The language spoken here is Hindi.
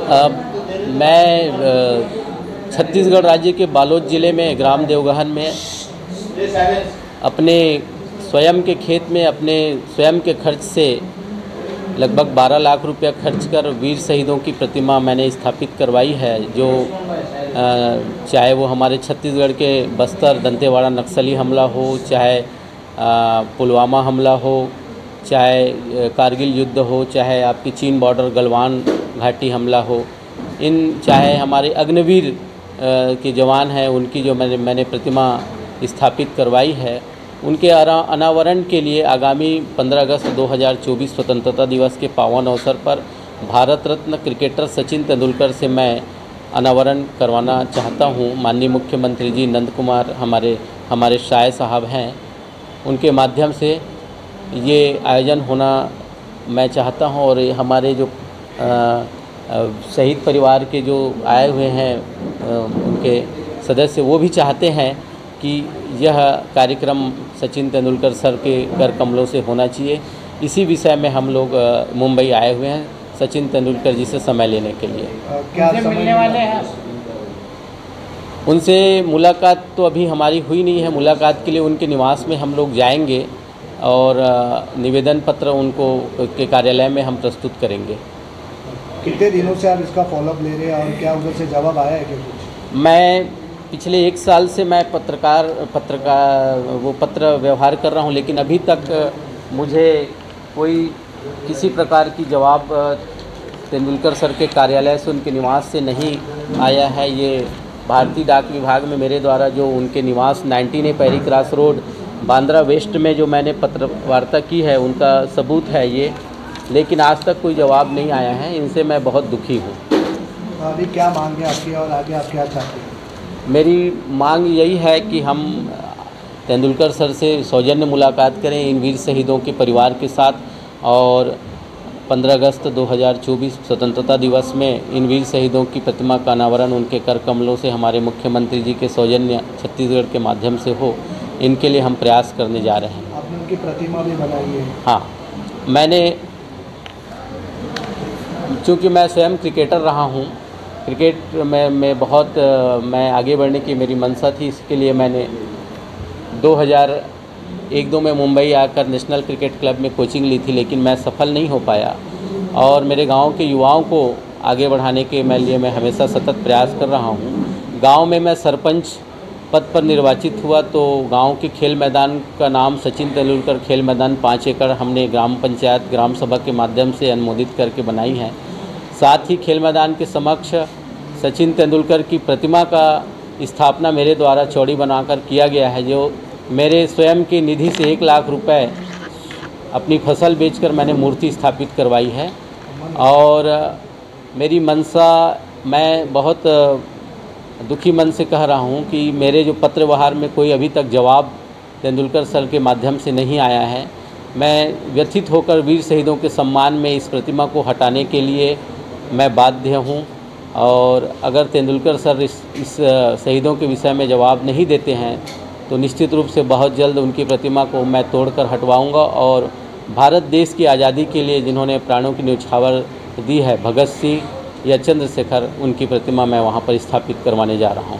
मैं छत्तीसगढ़ राज्य के बालोद ज़िले में ग्राम देवगहन में अपने स्वयं के खेत में अपने स्वयं के खर्च से लगभग 12 लाख रुपया खर्च कर वीर शहीदों की प्रतिमा मैंने स्थापित करवाई है। जो चाहे वो हमारे छत्तीसगढ़ के बस्तर दंतेवाड़ा नक्सली हमला हो, चाहे पुलवामा हमला हो, चाहे कारगिल युद्ध हो, चाहे आपकी चीन बॉर्डर गलवान घाटी हमला हो, चाहे हमारे अग्निवीर के जवान हैं उनकी जो मैंने प्रतिमा स्थापित करवाई है, उनके अनावरण के लिए आगामी 15 अगस्त 2024 स्वतंत्रता दिवस के पावन अवसर पर भारत रत्न क्रिकेटर सचिन तेंदुलकर से मैं अनावरण करवाना चाहता हूं। माननीय मुख्यमंत्री जी नंद कुमार हमारे शाह साहब हैं, उनके माध्यम से ये आयोजन होना मैं चाहता हूं। और हमारे जो शहीद परिवार के जो आए हुए हैं उनके सदस्य, वो भी चाहते हैं कि यह कार्यक्रम सचिन तेंदुलकर सर के कर कमलों से होना चाहिए। इसी विषय में हम लोग मुंबई आए हुए हैं सचिन तेंदुलकर जी से समय लेने के लिए। क्या मिलने वाले हैं? उनसे मुलाकात तो अभी हमारी हुई नहीं है। मुलाकात के लिए उनके निवास में हम लोग जाएंगे और निवेदन पत्र उनको के कार्यालय में हम प्रस्तुत करेंगे। कितने दिनों से आप इसका फॉलोअप ले रहे हैं और क्या उधर से जवाब आया है क्या कुछ? मैं पिछले 1 साल से मैं पत्र व्यवहार कर रहा हूं, लेकिन अभी तक मुझे कोई किसी प्रकार की जवाब तेंदुलकर सर के कार्यालय से, उनके निवास से नहीं आया है। ये भारतीय डाक विभाग में मेरे द्वारा जो उनके निवास 19A Perry Cross Road Bandra West में जो मैंने पत्र वार्ता की है, उनका सबूत है ये, लेकिन आज तक कोई जवाब नहीं आया है। इनसे मैं बहुत दुखी हूँ। अभी क्या मांग है आपकी और आगे आप क्या चाहते हैं? मेरी मांग यही है कि हम तेंदुलकर सर से सौजन्य मुलाकात करें इन वीर शहीदों के परिवार के साथ, और 15 अगस्त 2024 स्वतंत्रता दिवस में इन वीर शहीदों की प्रतिमा का अनावरण उनके कर कमलों से हमारे मुख्यमंत्री जी के सौजन्य छत्तीसगढ़ के माध्यम से हो। इनके लिए हम प्रयास करने जा रहे हैं। आपने उनकी प्रतिमा भी बनाई है? हाँ, मैंने, चूँकि मैं स्वयं क्रिकेटर रहा हूँ, क्रिकेट में बहुत मैं आगे बढ़ने की मेरी मंशा थी। इसके लिए मैंने 2001-2 में मुंबई आकर नेशनल क्रिकेट क्लब में कोचिंग ली थी, लेकिन मैं सफल नहीं हो पाया। और मेरे गांव के युवाओं को आगे बढ़ाने के लिए मैं हमेशा सतत प्रयास कर रहा हूं। गांव में मैं सरपंच पद पर निर्वाचित हुआ तो गांव के खेल मैदान का नाम सचिन तेंदुलकर खेल मैदान 5 एकड़ हमने ग्राम पंचायत ग्राम सभा के माध्यम से अनुमोदित करके बनाई है। साथ ही खेल मैदान के समक्ष सचिन तेंदुलकर की प्रतिमा का स्थापना मेरे द्वारा चौड़ी बनाकर किया गया है, जो मेरे स्वयं की निधि से 1 लाख रुपए अपनी फसल बेचकर मैंने मूर्ति स्थापित करवाई है। और मेरी मंशा, मैं बहुत दुखी मन से कह रहा हूँ कि मेरे जो पत्र व्यवहार में कोई अभी तक जवाब तेंदुलकर सर के माध्यम से नहीं आया है। मैं व्यथित होकर वीर शहीदों के सम्मान में इस प्रतिमा को हटाने के लिए मैं बाध्य हूँ। और अगर तेंदुलकर सर इस शहीदों के विषय में जवाब नहीं देते हैं तो निश्चित रूप से बहुत जल्द उनकी प्रतिमा को मैं तोड़कर हटवाऊंगा। और भारत देश की आज़ादी के लिए जिन्होंने प्राणों की न्यौछावर दी है, भगत सिंह या चंद्रशेखर, उनकी प्रतिमा मैं वहां पर स्थापित करवाने जा रहा हूं।